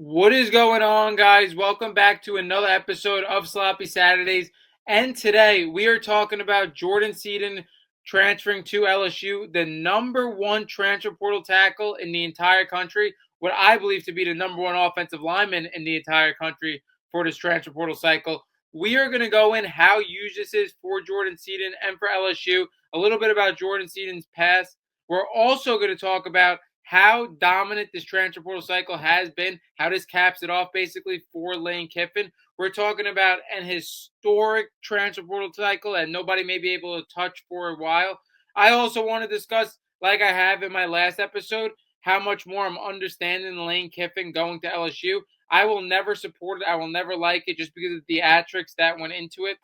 What is going on, guys? Welcome back to another episode of Sloppy Saturdays. And today we are talking about Jordan Seaton transferring to LSU, the number one transfer portal tackle in the entire country, what I believe to be the number one offensive lineman in the entire country for this transfer portal cycle. We are going to go in how huge this is for Jordan Seaton and for LSU, a little bit about Jordan Seaton's past. We're also going to talk about how dominant this transfer portal cycle has been, how this caps it off basically for Lane Kiffin. We're talking about an historic transfer portal cycle that nobody may be able to touch for a while. I also want to discuss, like I have in my last episode, how much more I'm understanding Lane Kiffin going to LSU. I will never support it. I will never like it just because of the theatrics that went into it.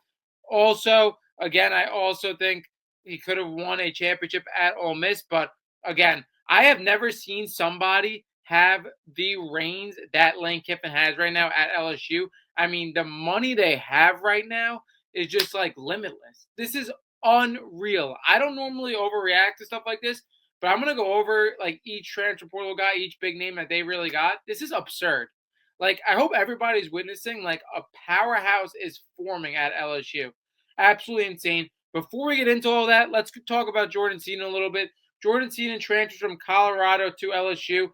Also, again, I also think he could have won a championship at Ole Miss, but again, I have never seen somebody have the reins that Lane Kiffin has right now at LSU. I mean, the money they have right now is just like limitless. This is unreal. I don't normally overreact to stuff like this, but I'm gonna go over like each transfer portal guy, each big name that they really got. This is absurd. Like, I hope everybody's witnessing like a powerhouse is forming at LSU. Absolutely insane. Before we get into all that, let's talk about Jordan Seaton a little bit. Jordan Seaton transfers from Colorado to LSU.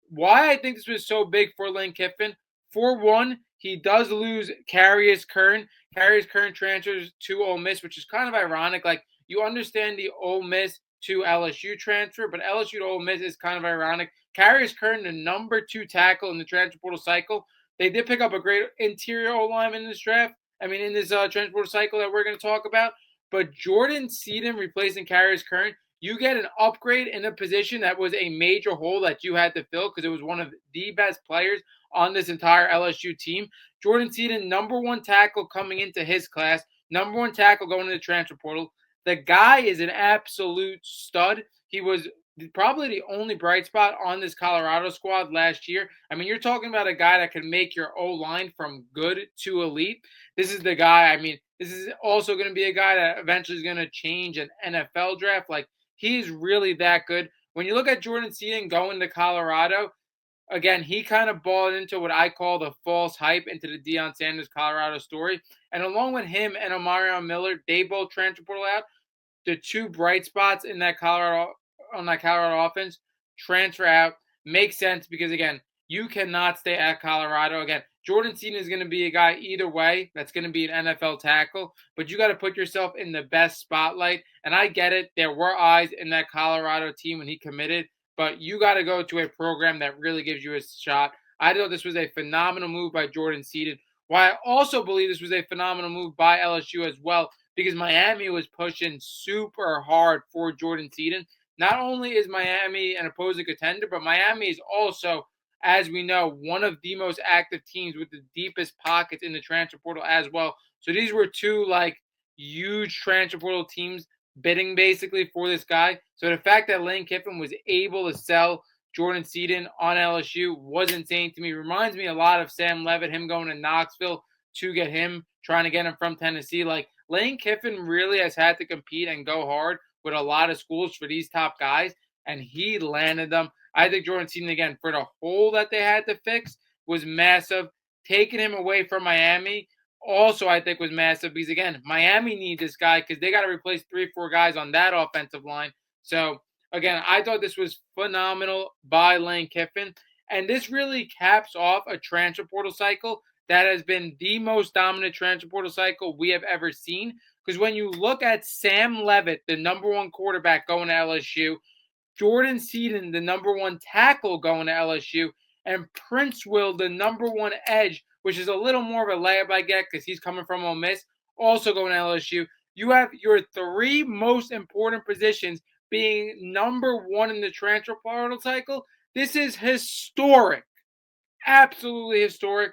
Why I think this was so big for Lane Kiffin? For one, he does lose Carius Kern. Carius Kern transfers to Ole Miss, which is kind of ironic. Like, you understand the Ole Miss to LSU transfer, but LSU to Ole Miss is kind of ironic. Carius Kern, the number 2 tackle in the transfer portal cycle. They did pick up a great interior O lineman in this draft. In this transfer portal cycle that we're going to talk about. But Jordan Seaton replacing Carius Kern, you get an upgrade in a position that was a major hole that you had to fill because it was one of the best players on this entire LSU team. Jordan Seaton, number 1 tackle coming into his class, number 1 tackle going into the transfer portal. The guy is an absolute stud. He was probably the only bright spot on this Colorado squad last year. I mean, you're talking about a guy that can make your O-line from good to elite. This is the guy. This is also going to be a guy that eventually is going to change an NFL draft. Like, he's really that good. When you look at Jordan Seaton going to Colorado, again, he kind of balled into what I call the false hype into the Deion Sanders Colorado story. And along with him and Omarion Miller, they both transfer portal out. The 2 bright spots in that Colorado offense transfer out. Makes sense because, again, you cannot stay at Colorado. Again, Jordan Seaton is going to be a guy either way that's going to be an NFL tackle, but you got to put yourself in the best spotlight. And I get it. There were eyes in that Colorado team when he committed, but you got to go to a program that really gives you a shot. I thought this was a phenomenal move by Jordan Seaton. Why I also believe this was a phenomenal move by LSU as well, because Miami was pushing super hard for Jordan Seaton. Not only is Miami an opposing contender, but Miami is also, as we know, one of the most active teams with the deepest pockets in the transfer portal as well. So these were 2 like huge transfer portal teams bidding basically for this guy. So the fact that Lane Kiffin was able to sell Jordan Seaton on LSU was insane to me. Reminds me a lot of Sam Levitt, him going to Knoxville to get him, trying to get him from Tennessee. Like, Lane Kiffin really has had to compete and go hard with a lot of schools for these top guys, and he landed them. I think Jordan Seaton, again, for the hole that they had to fix, was massive. Taking him away from Miami also, I think, was massive because, again, Miami needs this guy because they got to replace 3-4 guys on that offensive line. So, again, I thought this was phenomenal by Lane Kiffin, and this really caps off a transfer portal cycle that has been the most dominant transfer portal cycle we have ever seen. Because when you look at Sam Levitt, the number 1 quarterback going to LSU, Jordan Seaton, the number 1 tackle going to LSU, and Prince Will, the number 1 edge, which is a little more of a layup I get because he's coming from Ole Miss, also going to LSU. You have your 3 most important positions being number 1 in the transfer portal cycle. This is historic. Absolutely historic.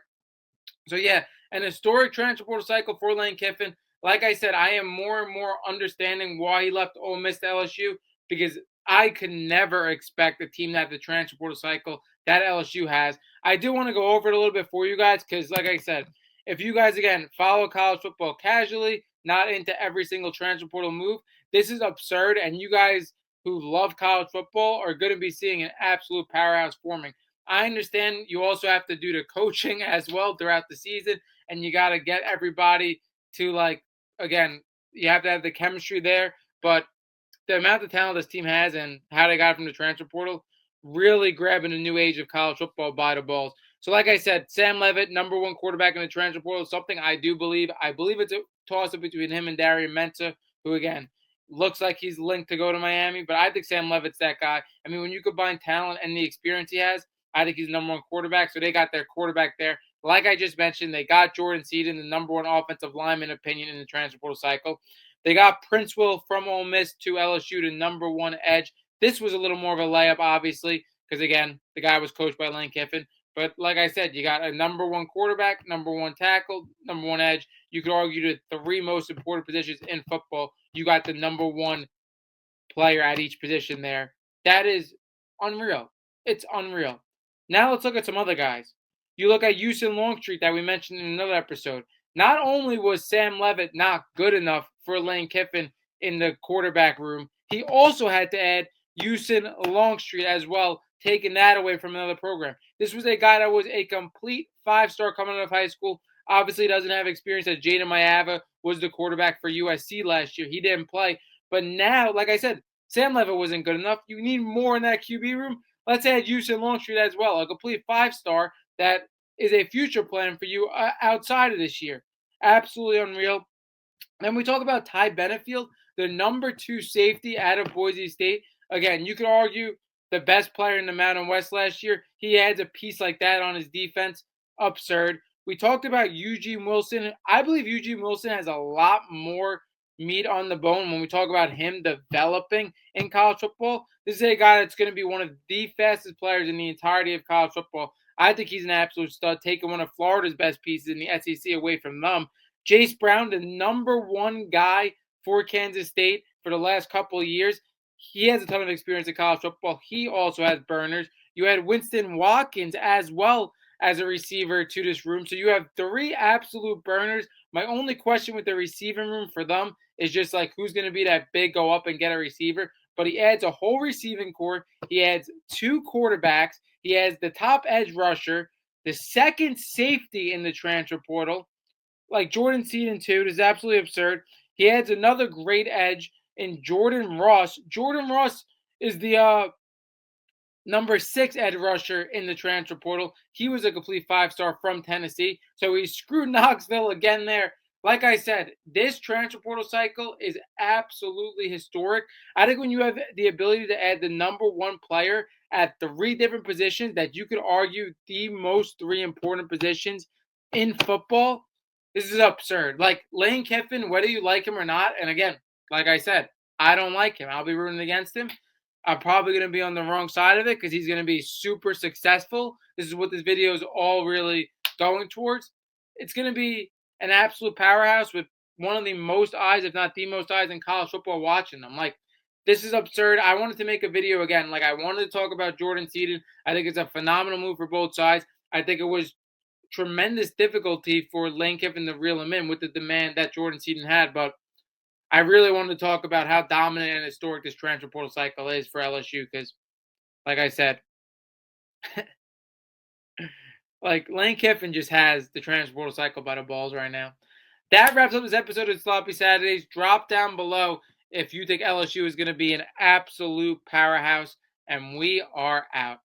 So, yeah, an historic transfer portal cycle for Lane Kiffin. Like I said, I am more and more understanding why he left Ole Miss to LSU because I could never expect a team to have the transfer portal cycle that LSU has. I do want to go over it a little bit for you guys because, like I said, if you guys, again, follow college football casually, not into every single transfer portal move, this is absurd. And you guys who love college football are going to be seeing an absolute powerhouse forming. I understand you also have to do the coaching as well throughout the season, and you got to get everybody to, like, again, you have to have the chemistry there. But the amount of talent this team has and how they got from the transfer portal, really grabbing a new age of college football by the balls. So, like I said, Sam Levitt, number one quarterback in the transfer portal, something I do believe. I believe it's a toss-up between him and Darian Mensah, who, again, looks like he's linked to go to Miami. But I think Sam Levitt's that guy. I mean, when you combine talent and the experience he has, I think he's the number one quarterback. So they got their quarterback there. Like I just mentioned, they got Jordan Seaton, the number one offensive lineman opinion in the transfer portal cycle. They got Prince Will from Ole Miss to LSU to number one edge. This was a little more of a layup, obviously, because, again, the guy was coached by Lane Kiffin. But like I said, you got a number one quarterback, number one tackle, number one edge. You could argue the three most important positions in football. You got the number one player at each position there. That is unreal. It's unreal. Now let's look at some other guys. You look at Houston Longstreet that we mentioned in another episode. Not only was Sam Levitt not good enough for Lane Kiffin in the quarterback room, he also had to add Houston Longstreet as well, taking that away from another program. This was a guy that was a complete five-star coming out of high school. Obviously doesn't have experience as Jaden Mayava was the quarterback for USC last year. He didn't play. But now, like I said, Sam Levitt wasn't good enough. You need more in that QB room. Let's add Houston Longstreet as well, a complete five-star that is a future plan for you outside of this year. Absolutely unreal. Then we talk about Ty Benefield, the number two safety out of Boise State. Again, you could argue the best player in the Mountain West last year. He adds a piece like that on his defense. Absurd. We talked about Eugene Wilson. I believe Eugene Wilson has a lot more meat on the bone when we talk about him developing in college football. This is a guy that's going to be one of the fastest players in the entirety of college football. I think he's an absolute stud, taking one of Florida's best pieces in the SEC away from them. Jace Brown, the number one guy for Kansas State for the last couple of years. He has a ton of experience in college football. He also has burners. You had Winston Watkins as well as a receiver to this room. So you have three absolute burners. My only question with the receiving room for them is just like who's going to be that big go up and get a receiver. But he adds a whole receiving core. He adds two quarterbacks. He has the top edge rusher, the second safety in the transfer portal, like Jordan Seaton too. It is absolutely absurd. He adds another great edge in Jordan Ross. Jordan Ross is the number 6 edge rusher in the transfer portal. He was a complete five-star from Tennessee. So he screwed Knoxville again there. Like I said, this transfer portal cycle is absolutely historic. I think when you have the ability to add the number one player at three different positions that you could argue the most three important positions in football, this is absurd. Like Lane Kiffin, whether you like him or not, and again, like I said, I don't like him. I'll be rooting against him. I'm probably going to be on the wrong side of it because he's going to be super successful. This is what this video is all really going towards. It's going to be an absolute powerhouse with one of the most eyes, if not the most eyes in college football watching them. Like, this is absurd. I wanted to make a video again. Like, I wanted to talk about Jordan Seaton. I think it's a phenomenal move for both sides. I think it was tremendous difficulty for Lane Kiffin to reel him in with the demand that Jordan Seaton had. But I really wanted to talk about how dominant and historic this transfer portal cycle is for LSU because, like I said, like Lane Kiffin just has the transfer portal cycle by the balls right now. That wraps up this episode of Sloppy Saturdays. Drop down below if you think LSU is going to be an absolute powerhouse, and we are out.